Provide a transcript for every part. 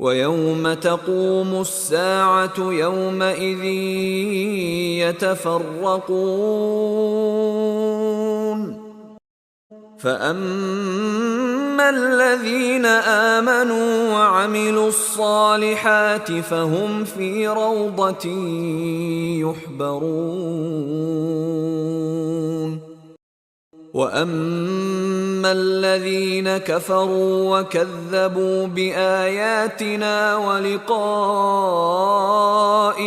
وَيَوْمَ تَقُومُ السَّاعَةُ يَوْمَئِذٍ يَتَفَرَّقُونَ فَأَمَّا الَّذِينَ آمَنُوا وَعَمِلُوا الصَّالِحَاتِ فَهُمْ فِي رَوْضَةٍ يُحْبَرُونَ وَأَمَّا الَّذِينَ كَفَرُوا وَكَذَّبُوا بِآيَاتِنَا وَلِقَاءِ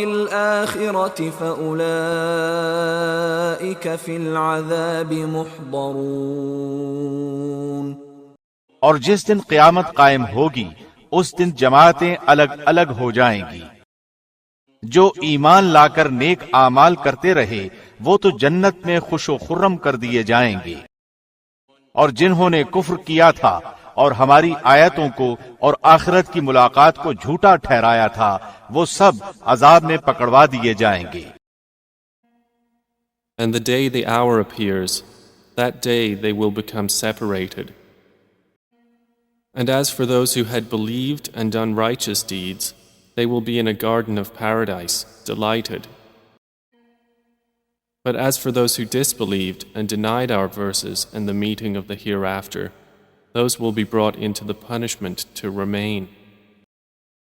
الْآخِرَةِ فَأُولَئِكَ فِي الْعَذَابِ مُحْضَرُونَ۔ اور جس دن قیامت قائم ہوگی اس دن جماعتیں الگ الگ ہو جائیں گی۔ جو ایمان لا کر نیک اعمال کرتے رہے وہ تو جنت میں خوش و خرم کر دیے جائیں گے، اور جنہوں نے کفر کیا تھا اور ہماری آیتوں کو اور آخرت کی ملاقات کو جھوٹا ٹھہرایا تھا وہ سب عذاب میں پکڑوا دیے جائیں گے۔ And the day the hour appears, that day they will become separated. And as for those who had believed and done righteous deeds, they will be in a garden of paradise, delighted. But as for those who disbelieved and denied our verses and the meeting of the hereafter, those will be brought into the punishment to remain.